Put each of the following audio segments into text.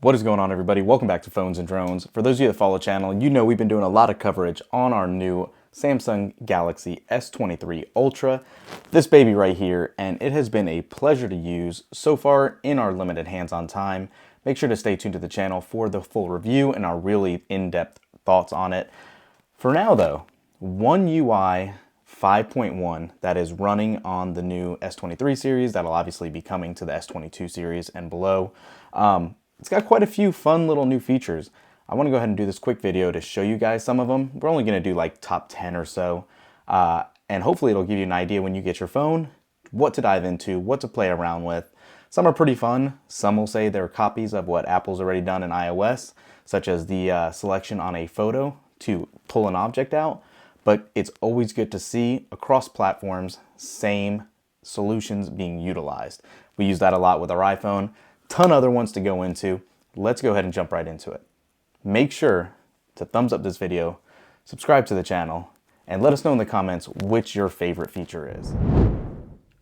What is going on, everybody? Welcome back to Phones and Drones. For those of you that follow the channel, you know we've been doing a lot of coverage on our new Samsung Galaxy S23 Ultra, this baby right here, and it has been a pleasure to use so far in our limited hands-on time. Make sure to stay tuned to the channel for the full review and our really in-depth thoughts on it. For now though, One UI 5.1 that is running on the new S23 series, that'll obviously be coming to the S22 series and below. It's got quite a few fun little new features. I want to go ahead and do this quick video to show you guys some of them. We're only going to do like top 10 or so. And hopefully it'll give you an idea when you get your phone, what to dive into, what to play around with. Some are pretty fun. Some will say they're copies of what Apple's already done in iOS, such as the selection on a photo to pull an object out. But it's always good to see across platforms, same solutions being utilized. We use that a lot with our iPhone. Ton other ones to go into. Let's go ahead and jump right into it. Make sure to thumbs up this video, subscribe to the channel, and let us know in the comments which your favorite feature is.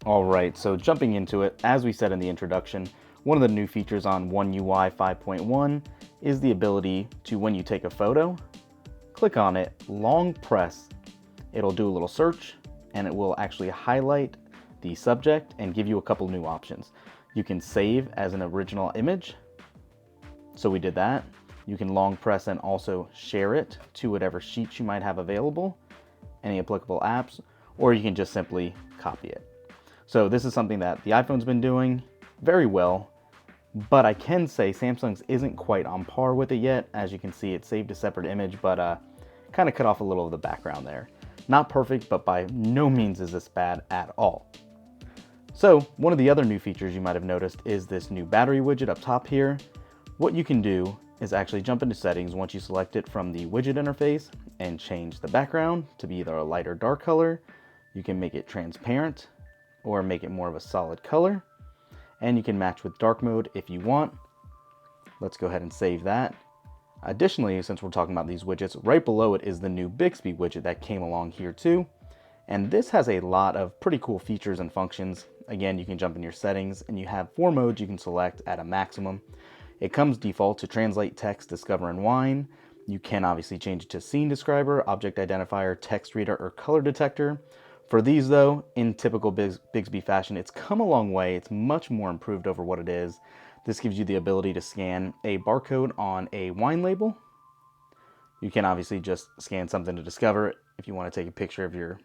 All right, so jumping into it, as we said in the introduction, one of the new features on One UI 5.1 is the ability to, when you take a photo, click on it, long press, it'll do a little search, and it will actually highlight the subject and give you a couple new options. You can save as an original image. So we did that. You can long press and also share it to whatever sheets you might have available, any applicable apps, or you can just simply copy it. So this is something that the iPhone's been doing very well, but I can say Samsung's isn't quite on par with it yet. As you can see, it saved a separate image, but kind of cut off a little of the background there. Not perfect, but by no means is this bad at all. So one of the other new features you might have noticed is this new battery widget up top here. What you can do is actually jump into settings once you select it from the widget interface and change the background to be either a light or dark color. You can make it transparent or make it more of a solid color. And you can match with dark mode if you want. Let's go ahead and save that. Additionally, since we're talking about these widgets, right below it is the new Bixby widget that came along here too. And this has a lot of pretty cool features and functions. Again, you can jump in your settings and you have 4 modes you can select at a maximum. It comes default to translate text, discover, and whine. You can obviously change it to scene describer, object identifier, text reader, or color detector. For these though, in typical Bixby fashion, it's come a long way. It's much more improved over what it is. This gives you the ability to scan a barcode on a wine label. You can obviously just scan something to discover it. If you want to take a picture of your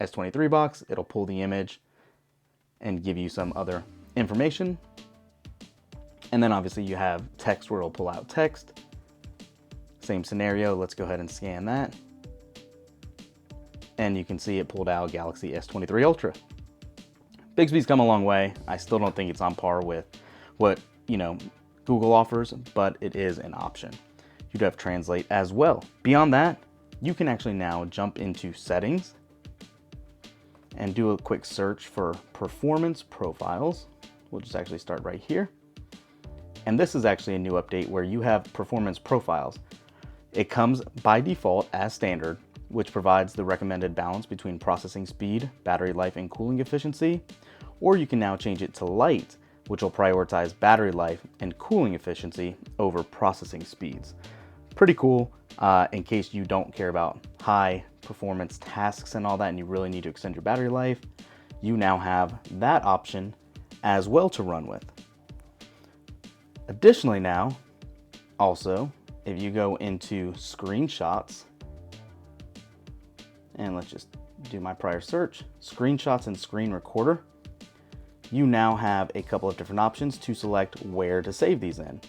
S23 box, it'll pull the image and give you some other information. And then obviously you have text where it'll pull out text. Same scenario, let's go ahead and scan that. And you can see it pulled out Galaxy S23 Ultra. Bixby's come a long way. I still don't think it's on par with what, Google offers, but it is an option. You do have translate as well. Beyond that, you can actually now jump into settings and do a quick search for performance profiles. We'll just actually start right here. And this is actually a new update where you have performance profiles. It comes by default as standard, which provides the recommended balance between processing speed, battery life, and cooling efficiency. Or you can now change it to light, which will prioritize battery life and cooling efficiency over processing speeds. Pretty cool in case you don't care about high performance tasks and all that and you really need to extend your battery life. You now have that option as well to run with. Additionally now, also, if you go into screenshots, and let's just do my prior search, screenshots and screen recorder, you now have a couple of different options to select where to save these in.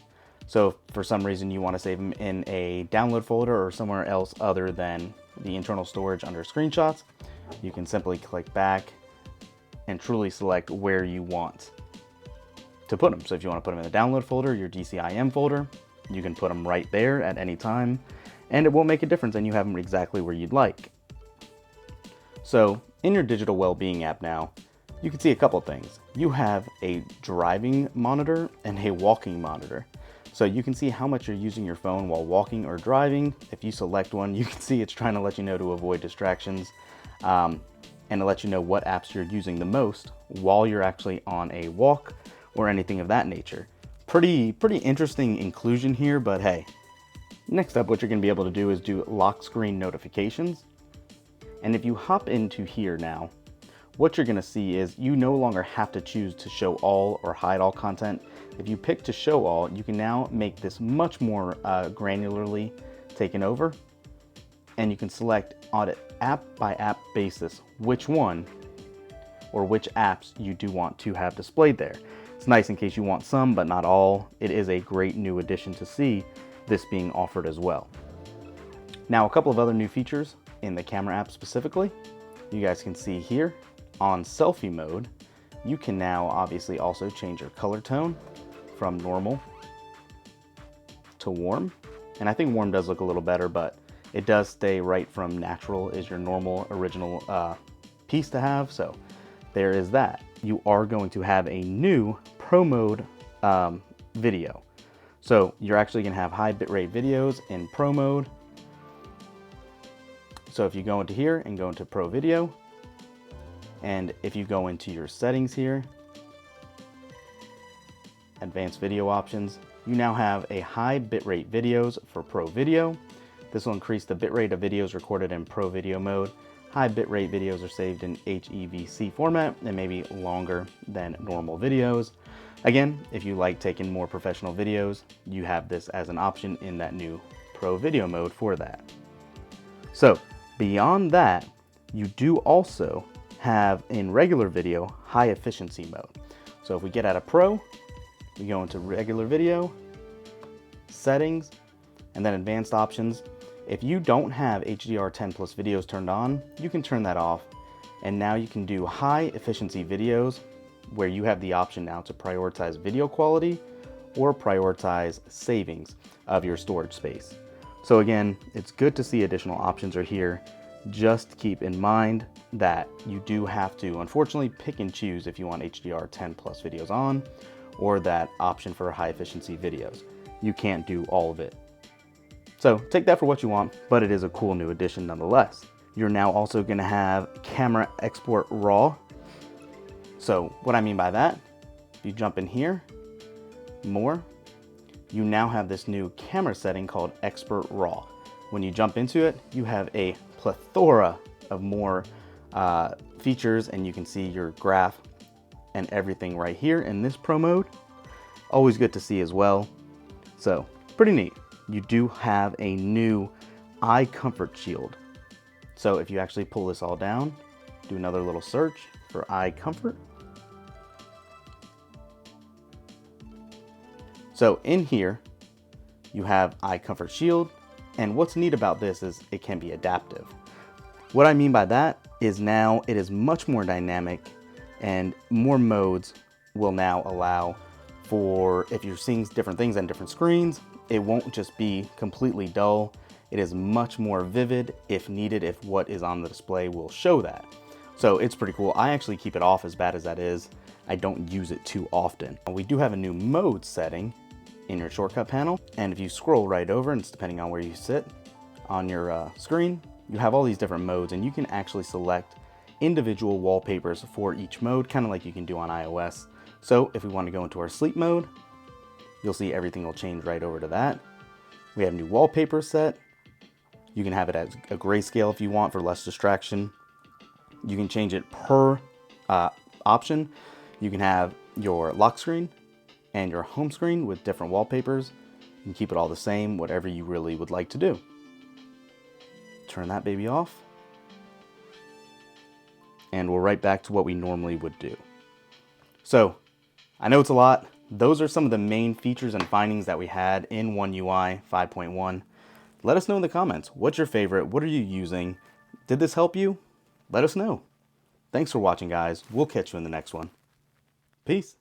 So if for some reason you want to save them in a download folder or somewhere else other than the internal storage under screenshots, you can simply click back and truly select where you want to put them. So if you want to put them in the download folder, your DCIM folder, you can put them right there at any time and it won't make a difference and you have them exactly where you'd like. So in your digital well-being app now, you can see a couple of things. You have a driving monitor and a walking monitor. So you can see how much you're using your phone while walking or driving. If you select one, you can see it's trying to let you know to avoid distractions and to let you know what apps you're using the most while you're actually on a walk or anything of that nature. pretty interesting inclusion here, but hey. Next up, what you're gonna be able to do is do lock screen notifications. And if you hop into here now, what you're gonna see is you no longer have to choose to show all or hide all content. If you pick to show all, you can now make this much more granularly taken over. And you can select on an app by app basis which one or which apps you do want to have displayed there. It's nice in case you want some, but not all. It is a great new addition to see this being offered as well. Now, a couple of other new features in the camera app specifically. You guys can see here on selfie mode, you can now obviously also change your color tone from normal to warm. And I think warm does look a little better, but it does stay right from natural is your normal original piece to have. So there is that. You are going to have a new Pro mode video. So you're actually gonna have high bitrate videos in Pro mode. So if you go into here and go into Pro Video, and if you go into your settings here, advanced video options, you now have a high bitrate videos for Pro Video. This will increase the bitrate of videos recorded in Pro Video mode. High bitrate videos are saved in HEVC format and maybe longer than normal videos. Again, if you like taking more professional videos, you have this as an option in that new Pro Video mode for that. So beyond that, you do also have in regular video, high efficiency mode. So if we get out of Pro, we go into regular video, settings, and then advanced options. If you don't have HDR10 plus videos turned on, you can turn that off. And now you can do high efficiency videos where you have the option now to prioritize video quality or prioritize savings of your storage space. So again, it's good to see additional options are here. Just keep in mind that you do have to unfortunately pick and choose if you want HDR10 plus videos on or that option for high efficiency videos. You can't do all of it. So take that for what you want, but it is a cool new addition nonetheless. You're now also gonna have camera export RAW. So what I mean by that, if you jump in here, more, you now have this new camera setting called Export RAW. When you jump into it, you have a plethora of more features and you can see your graph and everything right here in this Pro mode. Always good to see as well. So pretty neat. You do have a new eye comfort shield. So if you actually pull this all down, do another little search for eye comfort. So in here, you have eye comfort shield. And what's neat about this is it can be adaptive. What I mean by that is now it is much more dynamic and more modes will now allow for if you're seeing different things on different screens, it won't just be completely dull. It is much more vivid if needed, if what is on the display will show that. So it's pretty cool. I actually keep it off as bad as that is. I don't use it too often. We do have a new mode setting in your shortcut panel. And if you scroll right over, and it's depending on where you sit on your screen, you have all these different modes and you can actually select individual wallpapers for each mode, kind of like you can do on iOS. So if we want to go into our sleep mode, you'll see everything will change right over to that. We have new wallpaper set. You can have it as a grayscale if you want for less distraction. You can change it per option. You can have your lock screen and your home screen with different wallpapers. You can keep it all the same, whatever you really would like to do. Turn that baby off. And we're right back to what we normally would do. So I know it's a lot. Those are some of the main features and findings that we had in One UI 5.1. Let us know in the comments. What's your favorite? What are you using? Did this help you? Let us know. Thanks for watching, guys. We'll catch you in the next one. Peace.